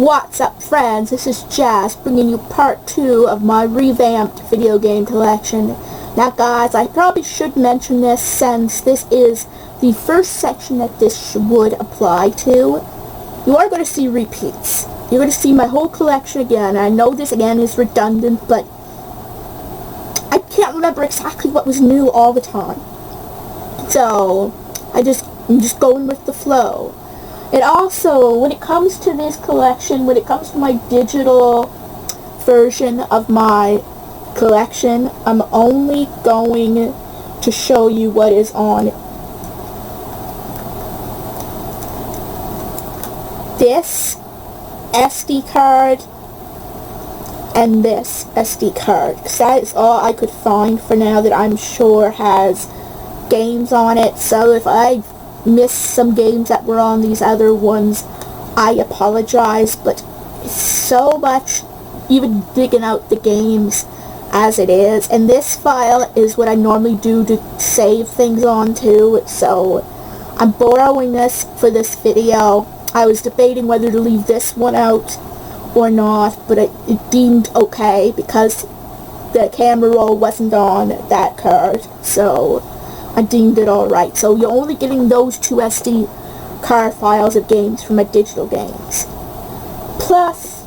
What's up, friends? This is Jazz bringing you part 2 of my revamped video game collection. Now guys, I probably should mention this since this is the first section that this would apply to. You are going to see repeats. You're going to see my whole collection again. I know this again is redundant, but I can't remember exactly what was new all the time. So, I'm just going with the flow. And also, when it comes to this collection, when it comes to my digital version of my collection, I'm only going to show you what is on this SD card and this SD card, because that is all I could find for now that I'm sure has games on it. So if I missed some games that were on these other ones, I apologize, but it's so much even digging out the games as it is, and this file is what I normally do to save things onto, so I'm borrowing this for this video. I was debating whether to leave this one out or not, but it deemed okay because the camera roll wasn't on that card, so I deemed it alright. So you're only getting those two SD card files of games from my digital games. Plus,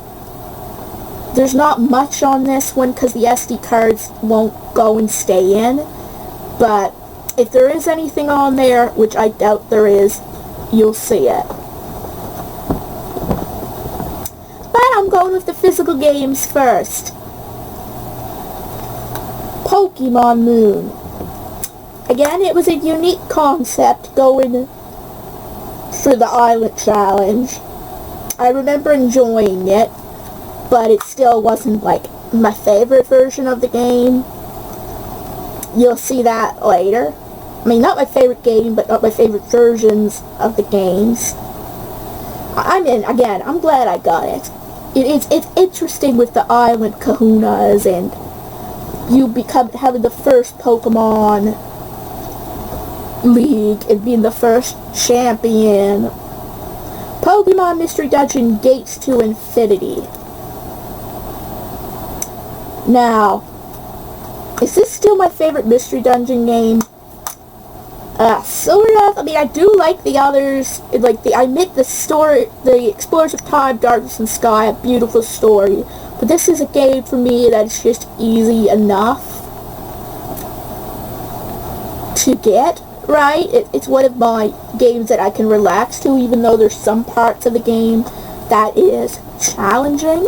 there's not much on this one because the SD cards won't go and stay in. But if there is anything on there, which I doubt there is, you'll see it. But I'm going with the physical games first. Pokemon Moon. Again, it was a unique concept going through the island challenge. I remember enjoying it, but it still wasn't like my favorite version of the game. You'll see that later. I mean, not my favorite game, but not my favorite versions of the games. Again, I'm glad I got it. It's interesting with the island kahunas and you having the first Pokemon League and being the first champion. Pokemon Mystery Dungeon Gates to Infinity. Now, is this still my favorite Mystery Dungeon game? Sort of. I mean, I do like the others. I admit the story, the Explorers of Time, Darkness and Sky, a beautiful story. But this is a game for me that's just easy enough to get. Right? It's one of my games that I can relax to, even though there's some parts of the game that is challenging.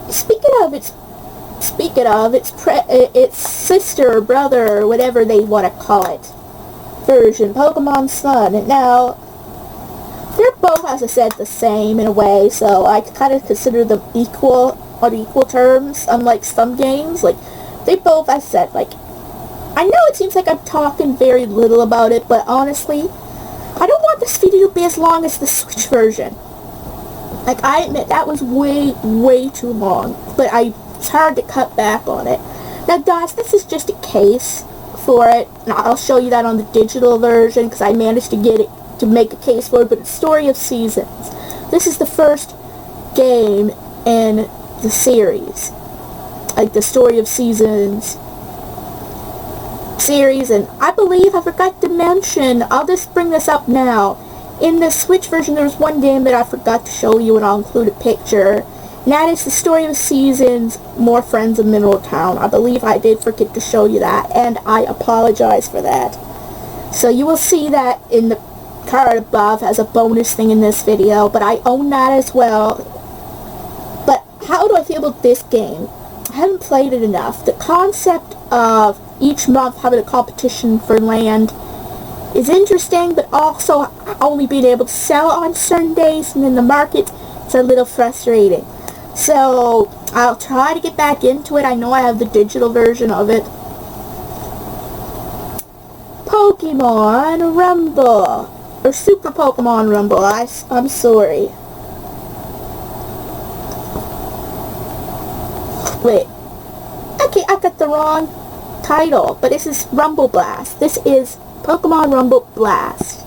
Speaking of its sister, brother, or whatever they want to call it, version, Pokemon Sun. Now, they're both, as I said, the same in a way, so I kind of consider them equal on equal terms, unlike some games. They both, I said, I know it seems like I'm talking very little about it, but honestly, I don't want this video to be as long as the Switch version. I admit, that was way too long, but it's hard to cut back on it. Now, guys, this is just a case for it. Now, I'll show you that on the digital version, because I managed to get it to make a case for it, but it's Story of Seasons. This is the first game in the series. The Story of Seasons series, and I believe I forgot to mention, I'll just bring this up now, in the Switch version there's one game that I forgot to show you, and I'll include a picture, and that is the Story of Seasons, More Friends of Mineral Town. I believe I did forget to show you that, and I apologize for that. So you will see that in the card above as a bonus thing in this video, but I own that as well. But how do I feel about this game? I haven't played it enough. The concept of each month having a competition for land is interesting, but also only being able to sell on certain days and in the market, it's a little frustrating. So I'll try to get back into it. I know I have the digital version of it. Pokemon Rumble, or Super Pokemon Rumble. I'm sorry. Wait, okay, I got the wrong title, but this is Rumble Blast. This is Pokemon Rumble Blast.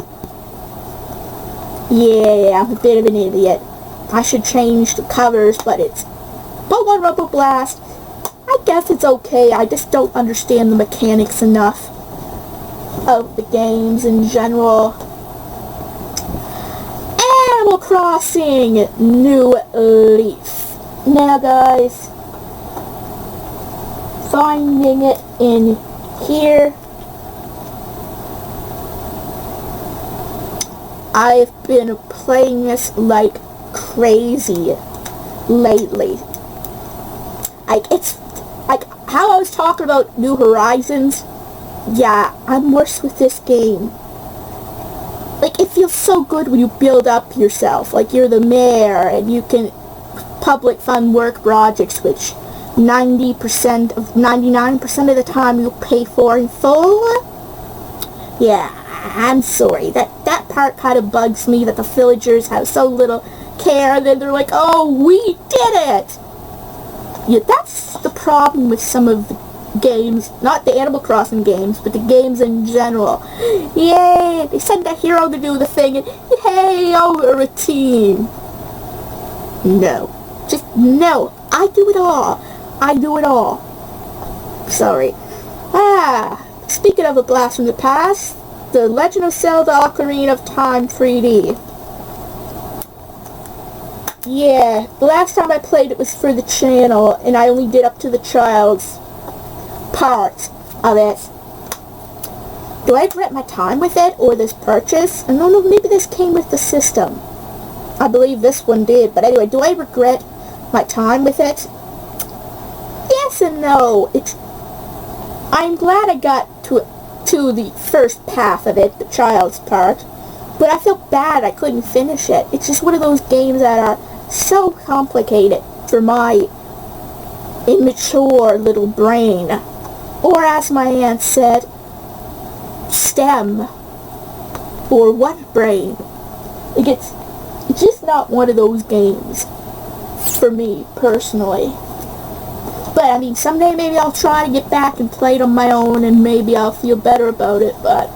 Yeah, I'm a bit of an idiot. I should change the covers, but it's Pokemon Rumble Blast. I guess it's okay. I just don't understand the mechanics enough of the games in general. Animal Crossing New Leaf. Now, guys, finding it in here. I've been playing this like crazy lately. Like, it's like how I was talking about New Horizons. Yeah, I'm worse with this game. Like, it feels so good when you build up yourself. Like, you're the mayor and you can public fund work projects, which 99% of the time you'll pay for in full. Yeah, I'm sorry. That part kind of bugs me, that the villagers have so little care, and then they're like, oh, we did it! Yeah, that's the problem with some of the games, not the Animal Crossing games, but the games in general. Yay! They send a hero to do the thing, and hey, oh, we're a team. No. Just, no. I do it all. I do it all. Sorry. Speaking of a blast from the past, The Legend of Zelda Ocarina of Time 3D. Yeah, the last time I played it was for the channel, and I only did up to the child's part of it. Do I regret my time with it, or this purchase? I don't know, maybe this came with the system. I believe this one did, but anyway, do I regret my time with it? Yes and no. I'm glad I got to the first path of it, the child's part, but I feel bad I couldn't finish it. It's just one of those games that are so complicated for my immature little brain. Or as my aunt said, STEM. Or what brain? It's just not one of those games for me, personally. But, I mean, someday maybe I'll try to get back and play it on my own, and maybe I'll feel better about it, but...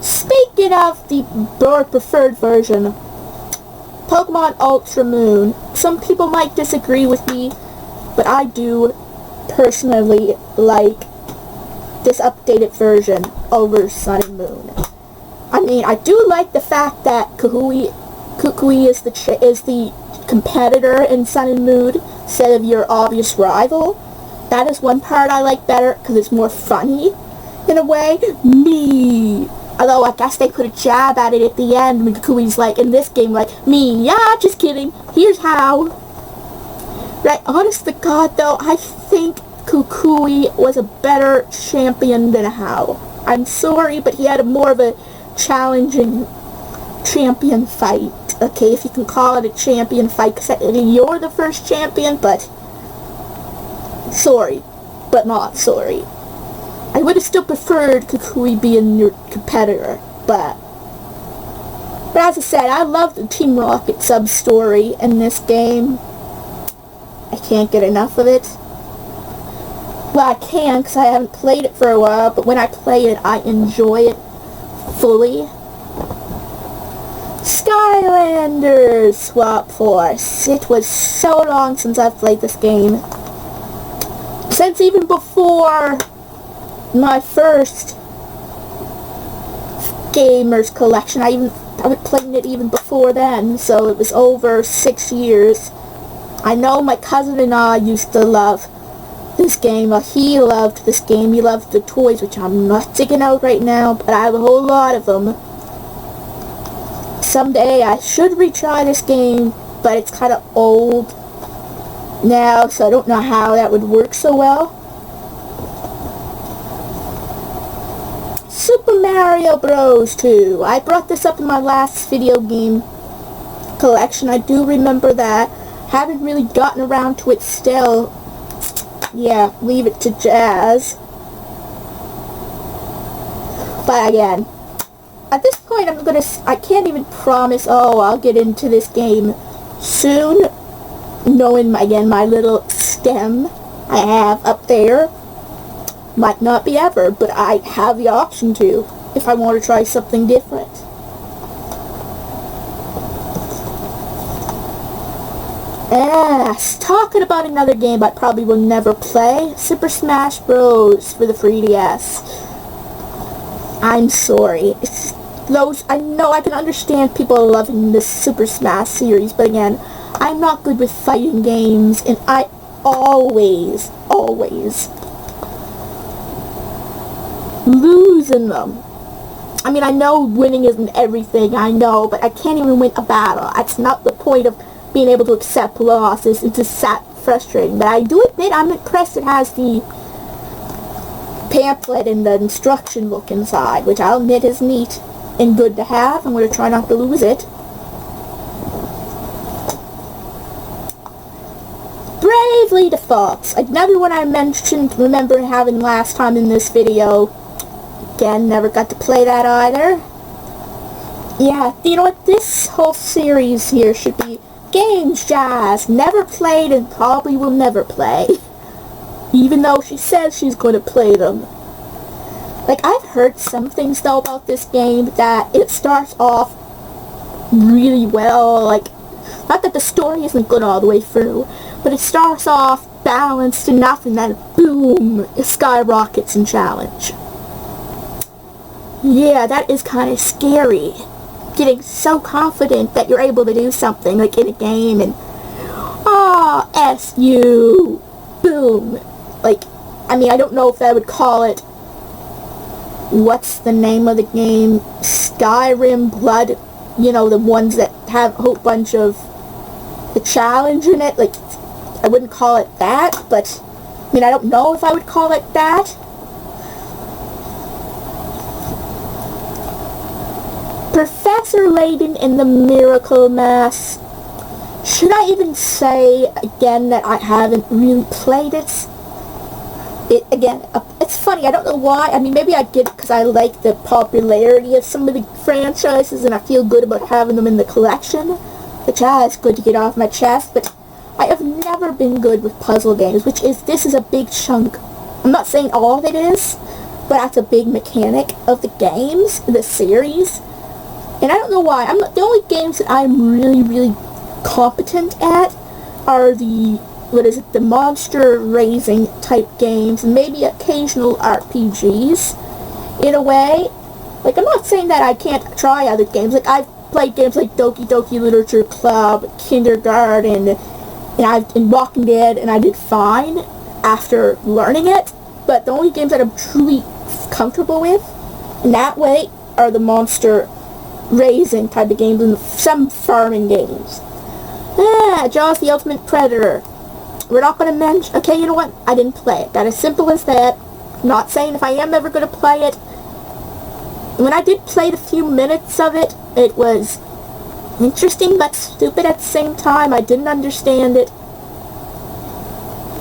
Speaking of the more preferred version, Pokemon Ultra Moon. Some people might disagree with me, but I do personally like this updated version over Sun and Moon. I mean, I do like the fact that Kukui is the competitor in Sun and Moon instead of your obvious rival. That is one part I like better because it's more funny in a way. Me. Although I guess they put a jab at it at the end when Kukui's like, in this game, like, me, yeah, just kidding, here's how. Right, honest to God though, I think Kukui was a better champion than How. I'm sorry, but he had more of a challenging champion fight. Okay, if you can call it a champion fight, because you're the first champion, but sorry, but not sorry. I would have still preferred Kukui being your competitor, but as I said, I love the Team Rocket sub-story in this game. I can't get enough of it. Well, I can, because I haven't played it for a while, but when I play it, I enjoy it fully. Skylanders Swap Force. It was so long since I've played this game. Since even before my first Gamers Collection. I was playing it even before then, so it was over 6 years. I know my cousin and I used to love this game. He loved this game. He loved the toys, which I'm not taking out right now, but I have a whole lot of them. Someday I should retry this game, but it's kind of old now, so I don't know how that would work so well. Super Mario Bros. 2. I brought this up in my last video game collection. I do remember that. Haven't really gotten around to it still. Yeah, leave it to Jazz. But again, at this point I can't even promise, oh, I'll get into this game soon. Knowing, again, my little stem I have up there. Might not be ever, but I have the option to if I want to try something different. Talking about another game I probably will never play, Super Smash Bros. For the 3DS. I'm sorry. I know I can understand people loving this Super Smash series, but again, I'm not good with fighting games, and I always lose in them. I mean, I know winning isn't everything, I know, but I can't even win a battle. That's not the point of being able to accept losses. It's just frustrating. But I do admit I'm impressed it has the pamphlet and the instruction book inside, which I'll admit is neat and good to have. I'm going to try not to lose it. Bravely Defaults. Another one I remember having last time in this video. Again, never got to play that either. Yeah, you know what? This whole series here should be Games Jazz. Never played and probably will never play. Even though she says she's going to play them. Like, I've heard some things though about this game, that it starts off really well. Like, not that the story isn't good all the way through, but it starts off balanced enough and then boom, it skyrockets in challenge. Yeah, that is kind of scary. Getting so confident that you're able to do something, like in a game, and S-U, boom. Like, I mean, I don't know if I would call it, what's the name of the game? Skyrim Blood, you know, the ones that have a whole bunch of the challenge in it. Like, I wouldn't call it that, but, I mean, I don't know if I would call it that. Professor Layton and the Miracle Mass. Should I even say again that I haven't really played it? Again, it's funny, I don't know why. I mean, maybe I get it because I like the popularity of some of the franchises and I feel good about having them in the collection, which is good to get off my chest, but I have never been good with puzzle games, this is a big chunk. I'm not saying all of it is, but that's a big mechanic of the games, the series. And I don't know why. The only games that I'm really competent at are the monster raising type games, and maybe occasional RPGs, in a way. Like, I'm not saying that I can't try other games. Like, I've played games like Doki Doki Literature Club, Kindergarten, and Walking Dead, and I did fine after learning it. But the only games that I'm truly comfortable with, in that way, are the monster raising type of games and some farming games. Jaws the Ultimate Predator. We're not going to mention... Okay, you know what? I didn't play it. That is simple as that. Not saying if I am ever going to play it. When I did play the few minutes of it, it was interesting but stupid at the same time. I didn't understand it.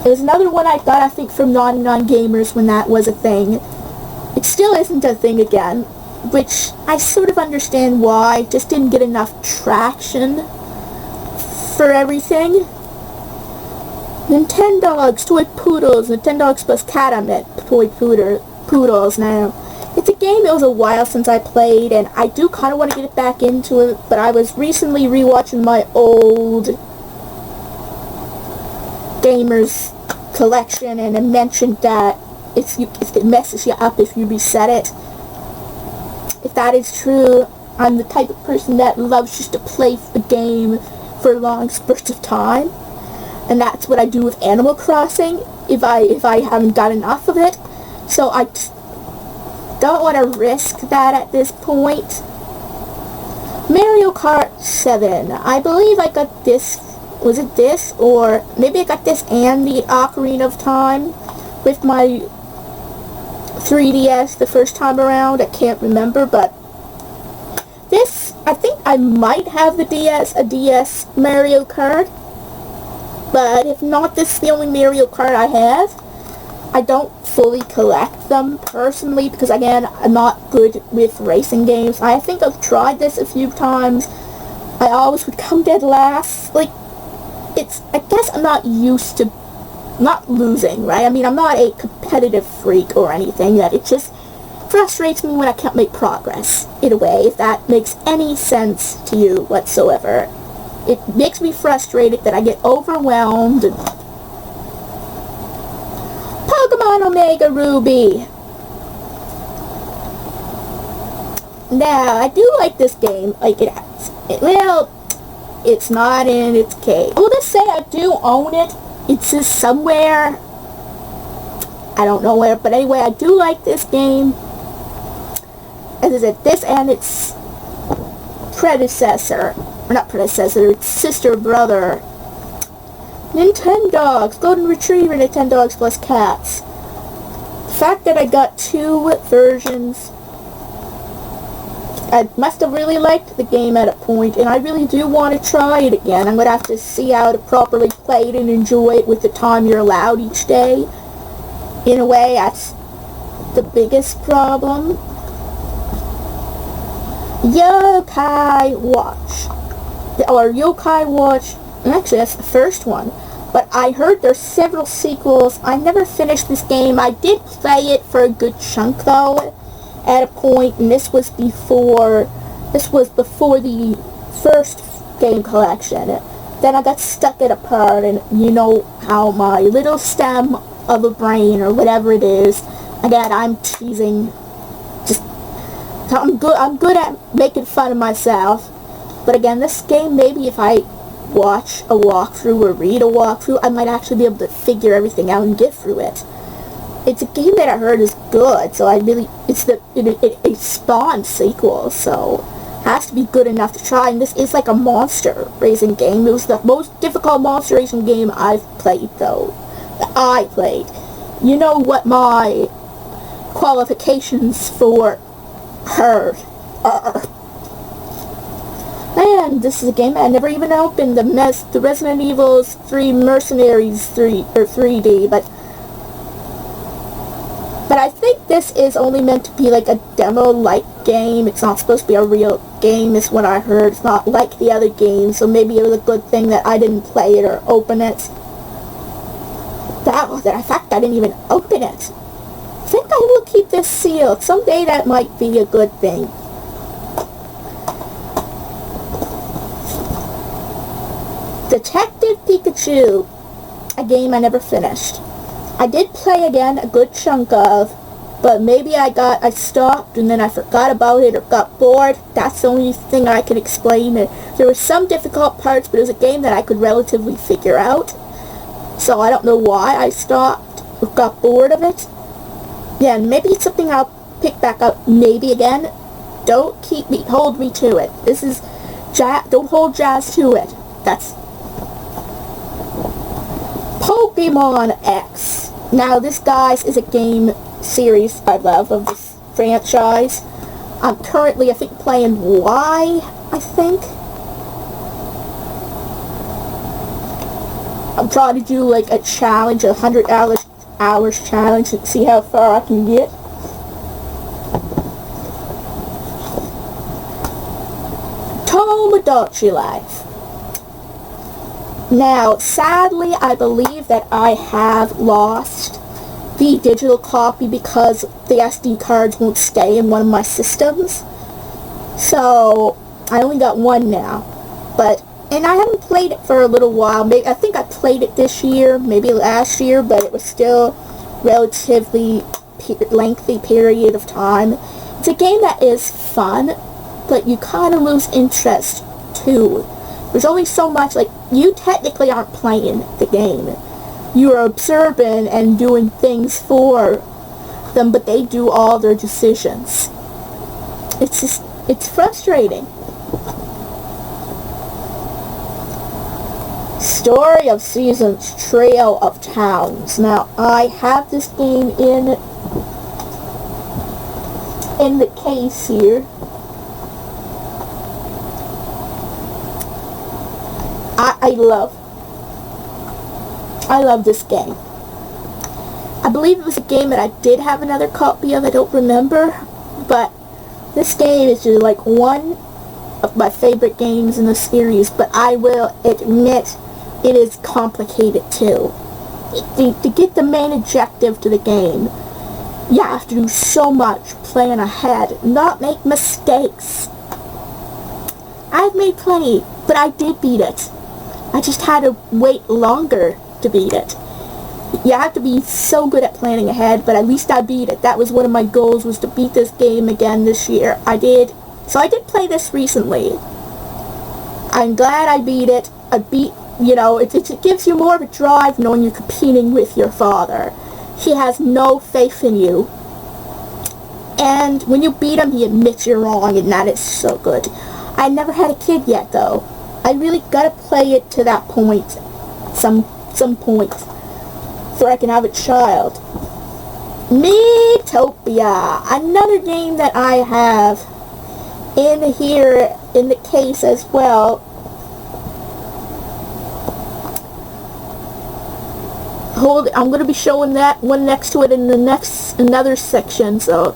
It was another one I got, I think, from 99 Gamers when that was a thing. It still isn't a thing again, which I sort of understand why. Just didn't get enough traction for everything. Nintendogs, Toy Poodles, Nintendogs plus Cat, I meant Toy Poodles now. It's a game it was a while since I played, and I do kind of want to get it back into it, but I was recently rewatching my old Gamers collection, and it mentioned that it messes you up if you reset it. If that is true, I'm the type of person that loves just to play the game for long spurts of time. And that's what I do with Animal Crossing, if I haven't got enough of it. So I don't want to risk that at this point. Mario Kart 7. I believe I got this, was it this? Or maybe I got this and the Ocarina of Time with my 3DS the first time around. I can't remember, but this, I think I might have the a DS Mario Kart. But if not, this is the only Mario Kart I have. I don't fully collect them personally because, again, I'm not good with racing games. I think I've tried this a few times. I always would come dead last. Like, I guess I'm not used to not losing, right? I mean, I'm not a competitive freak or anything. That it just frustrates me when I can't make progress, in a way, if that makes any sense to you whatsoever. it makes me frustrated that I get overwhelmed. Pokemon Omega Ruby. Now, I do like this game. Like, well, it's not in its case. Well, let's say I do own it. It's just somewhere. I don't know where, but anyway, I do like this game. As I said, this and its predecessor, or not predecessor, its sister brother, Nintendogs, Golden Retriever Nintendogs plus cats. The fact that I got 2 versions, I must have really liked the game at a point, and I really do want to try it again. I'm going to have to see how to properly play it and enjoy it with the time you're allowed each day. In a way, that's the biggest problem. Yokai Watch. Or Yokai Watch. Actually, that's the first one. But I heard there's several sequels. I never finished this game. I did play it for a good chunk, though, at a point, and this was before the first game collection. Then I got stuck at a part, and you know how my little stem of a brain, or whatever it is, again, I'm teasing, just, I'm good at making fun of myself, but again, this game, maybe if I watch a walkthrough or read a walkthrough, I might actually be able to figure everything out and get through it. It's a game that I heard is good, so it spawned sequels, so it has to be good enough to try, and this is like a monster racing game. It was the most difficult monster racing game I've played, though. That I played. You know what my qualifications for her are. And this is a game I never even opened, the Resident Evil 3 Mercenaries 3D, but I think this is only meant to be like a demo-like game. It's not supposed to be a real game, is what I heard. It's not like the other games, so maybe it was a good thing that I didn't play it or open it. In fact, I didn't even open it. I think I will keep this sealed. Someday that might be a good thing. Detective Pikachu, a game I never finished. I did play again a good chunk of, but maybe I stopped and then I forgot about it or got bored. That's the only thing I can explain. There were some difficult parts, but it was a game that I could relatively figure out. So I don't know why I stopped or got bored of it. Yeah, maybe it's something I'll pick back up maybe again. Don't hold me to it. This is don't hold Jazz to it. That's Pokemon X. Now this, guys, is a game series I love of this franchise. I'm currently, I think, playing Y, I think. I'm trying to do like a challenge, a 100 hours challenge, and see how far I can get. Tomodachi Life. Now, sadly, I believe that I have lost the digital copy because the SD cards won't stay in one of my systems. So, I only got one now. And I haven't played it for a little while. I think I played it this year, maybe last year, but it was still relatively lengthy period of time. It's a game that is fun, but you kind of lose interest too. There's only so much, like, you technically aren't playing the game. You are observing and doing things for them, but they do all their decisions. It's frustrating. Story of Seasons, Trail of Towns. Now, I have this game in the case here. I love this game. I believe it was a game that I did have another copy of, I don't remember, but this game is just like one of my favorite games in the series, but I will admit it is complicated too. To get the main objective to the game, you have to do so much, plan ahead, not make mistakes. I've made plenty But I did beat it. I just had to wait longer to beat it. You have to be so good at planning ahead, but at least I beat it. That was one of my goals, was to beat this game again this year. I did. So I did play this recently. I'm glad I beat it. I beat, you know, it gives you more of a drive knowing you're competing with your father. He has no faith in you. And when you beat him, he admits you're wrong, and that is so good. I never had a kid yet, though. I really gotta play it to that point. Some point. So I can have a child. Metopia. Another game that I have in here in the case as well. I'm going to be showing that one next to it in the another section. So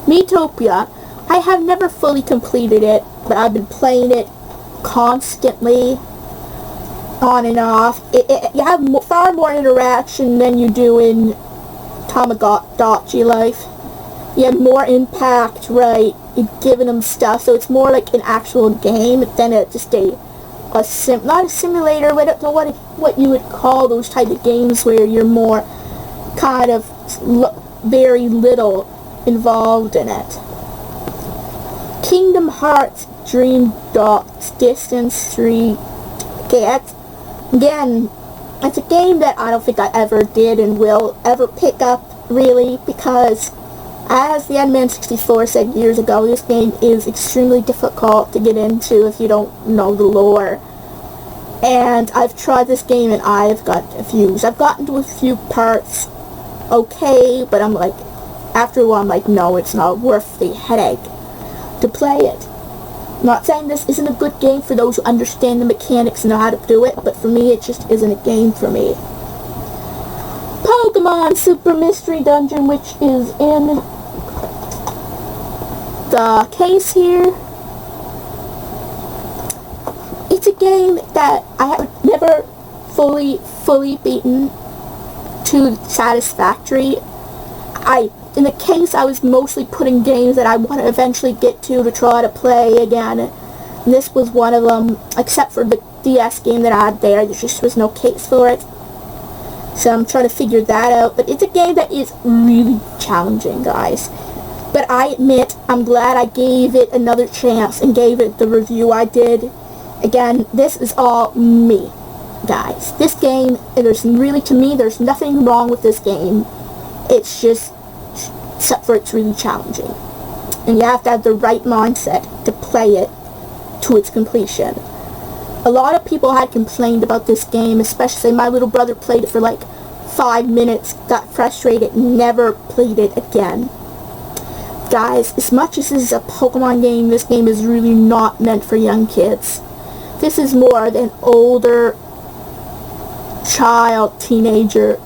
Metopia, I have never fully completed it, but I've been playing it constantly, on and off. You have far more interaction than you do in Tamagotchi Life. You have more impact, right? You're giving them stuff, so it's more like an actual game than just not a simulator, but I don't know what you would call those type of games where you're more kind of very little involved in it. Kingdom Hearts Dream Dots Distance 3. Okay, again, it's a game that I don't think I ever did and will ever pick up, really, because as the N-Man64 said years ago, this game is extremely difficult to get into if you don't know the lore. And I've tried this game and I've gotten to a few parts okay, but I'm like, after a while I'm like, no, it's not worth the headache to play it. I'm not saying this isn't a good game for those who understand the mechanics and know how to do it, but for me it just isn't a game for me. Pokemon Super Mystery Dungeon, which is in the case here. It's a game that I have never fully beaten to satisfactory. In the case, I was mostly putting games that I want to eventually get to try to play again. And this was one of them, except for the DS game that I had there just was no case for it. So I'm trying to figure that out. But it's a game that is really challenging, guys. But I admit, I'm glad I gave it another chance and gave it the review I did. Again, this is all me, guys. This game, to me, there's nothing wrong with this game. It's just, except for it's really challenging. And you have to have the right mindset to play it to its completion. A lot of people had complained about this game, especially my little brother played it for like 5 minutes, got frustrated, never played it again. Guys, as much as this is a Pokemon game, this game is really not meant for young kids. This is more of an older child, teenager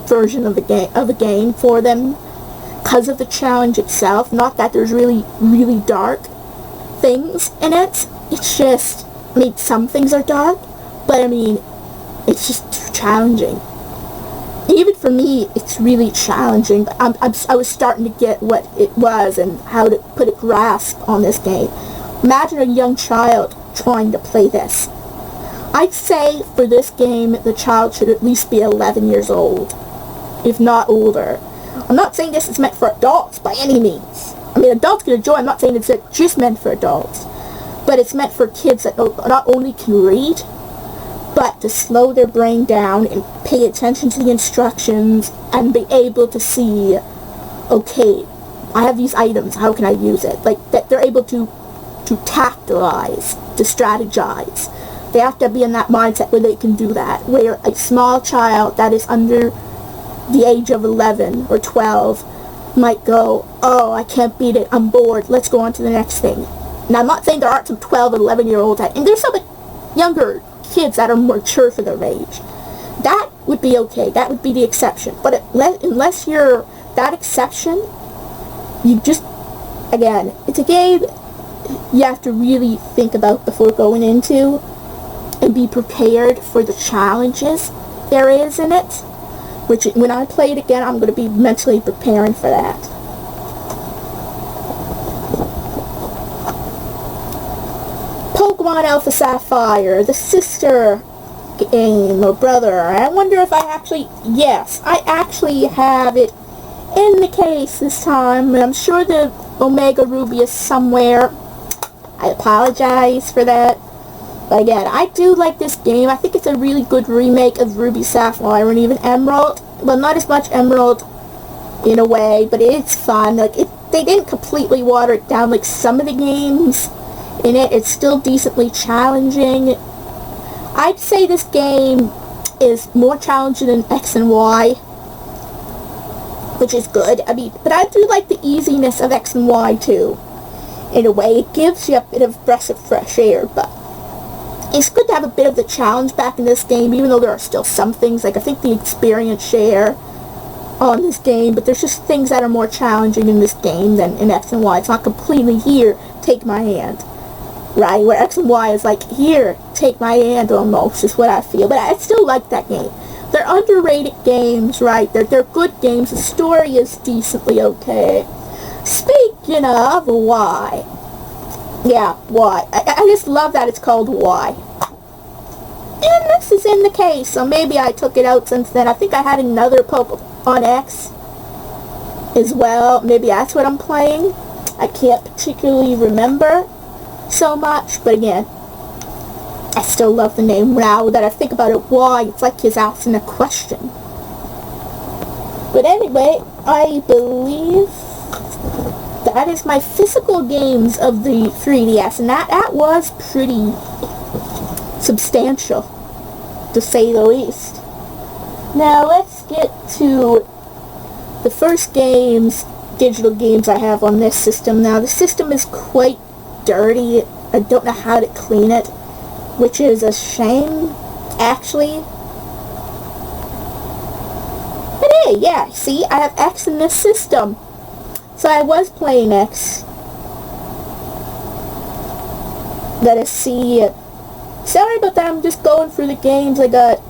version of a game for them, because of the challenge itself. Not that there's really dark things in it. It's just, I mean, some things are dark, but I mean, it's just challenging. Even for me, it's really challenging. But I was starting to get what it was and how to put a grasp on this game. Imagine a young child trying to play this. I'd say for this game, the child should at least be 11 years old, if not older. I'm not saying this is meant for adults by any means. I mean, adults can enjoy. I'm not saying it's just meant for adults. But it's meant for kids that not only can read, but to slow their brain down and pay attention to the instructions and be able to see, okay, I have these items, how can I use it? Like, that they're able to tactilize, to strategize. They have to be in that mindset where they can do that. Where a small child that is under the age of 11 or 12 might go, oh, I can't beat it, I'm bored, let's go on to the next thing. Now, I'm not saying there aren't some 12 and 11-year-olds, and there's some younger kids that are more mature for their age. That would be okay. That would be the exception. But unless you're that exception, you just, again, it's a game you have to really think about before going into and be prepared for the challenges there is in it. Which, when I play it again, I'm going to be mentally preparing for that. Pokemon Alpha Sapphire, the sister game or brother. I wonder if I actually, yes, I actually have it in the case this time. I'm sure the Omega Ruby is somewhere. I apologize for that. But again, I do like this game. I think it's a really good remake of Ruby Sapphire and even Emerald. Well, not as much Emerald in a way, but it's fun. Like, they didn't completely water it down like some of the games in it. It's still decently challenging. I'd say this game is more challenging than X and Y, which is good. I mean, but I do like the easiness of X and Y too. In a way, it gives you a bit of breath of fresh air, but it's good to have a bit of the challenge back in this game, even though there are still some things, like I think the experience share on this game, but there's just things that are more challenging in this game than in X and Y. It's not completely, here, take my hand, right? Where X and Y is like, here, take my hand almost, is what I feel. But I still like that game. They're underrated games, right? They're good games. The story is decently okay. Speaking of Y, yeah, Y. I just love that it's called Y. And this is in the case, so maybe I took it out since then. I think I had another Pokemon X as well. Maybe that's what I'm playing. I can't particularly remember so much, but again, I still love the name. Now that I think about it, why? It's like he's asking a question. But anyway, I believe that is my physical games of the 3DS, and that was pretty substantial, to say the least. Now let's get to the first digital games I have on this system. Now the system is quite dirty. I don't know how to clean it, which is a shame, actually. But hey, yeah, see, I have X in this system. So I was playing X. Let us see. Sorry about that, I'm just going through the games. I got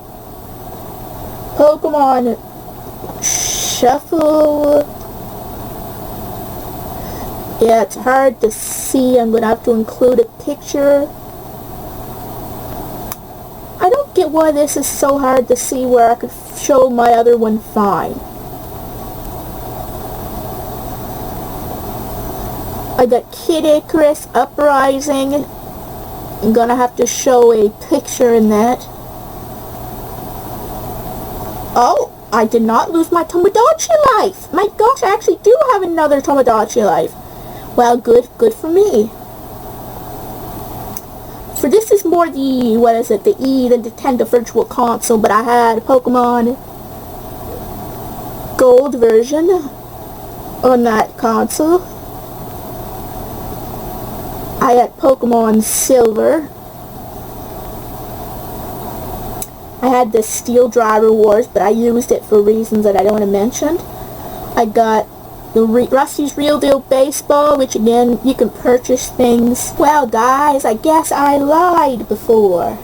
Pokemon Shuffle. Yeah, it's hard to see. I'm going to have to include a picture. I don't get why this is so hard to see where I could show my other one fine. I got Kid Icarus Uprising. I'm gonna have to show a picture in that. Oh, I did not lose my Tomodachi life. My gosh, I actually do have another Tomodachi life. Well, good for me. For this is more the, what is it, the Nintendo Virtual Console, but I had Pokemon Gold version on that console. I had Pokemon Silver. I had the Steel Driver Wars, but I used it for reasons that I don't want to mention. I got the Rusty's Real Deal Baseball, which again, you can purchase things. Well guys, I guess I lied before.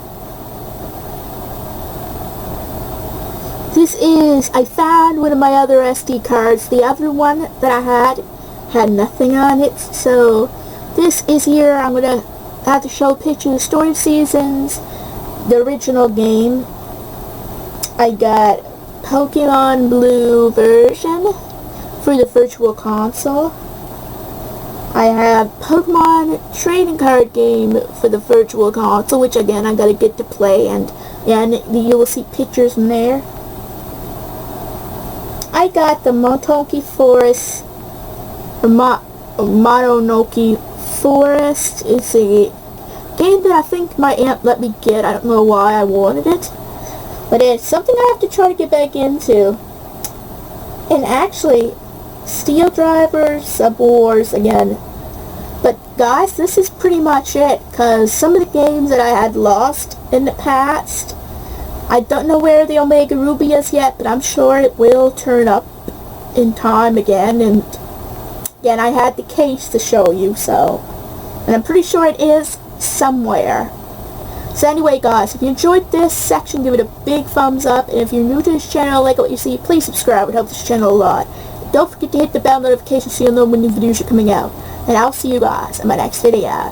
I found one of my other SD cards. The other one that I had nothing on it, so this is here. I'm going to have to show a picture of the Story of Seasons, the original game. I got Pokemon Blue version for the Virtual Console. I have Pokemon Trading Card Game for the Virtual Console, which again I gotta get to play, and you will see pictures in there. I got the Motonoke Forest, or Motonoke Forest. It's a game that I think my aunt let me get. I don't know why I wanted it, but it's something I have to try to get back into. And actually, Steel Driver, Sub Wars again. But guys, this is pretty much it, because some of the games that I had lost in the past, I don't know where the Omega Ruby is yet, but I'm sure it will turn up in time again. And again, I had the case to show you, so, and I'm pretty sure it is somewhere. So anyway guys, if you enjoyed this section, give it a big thumbs up, and if you're new to this channel, like what you see, please subscribe. It helps this channel a lot. Don't forget to hit the bell notification so you'll know when new videos are coming out. And I'll see you guys in my next video.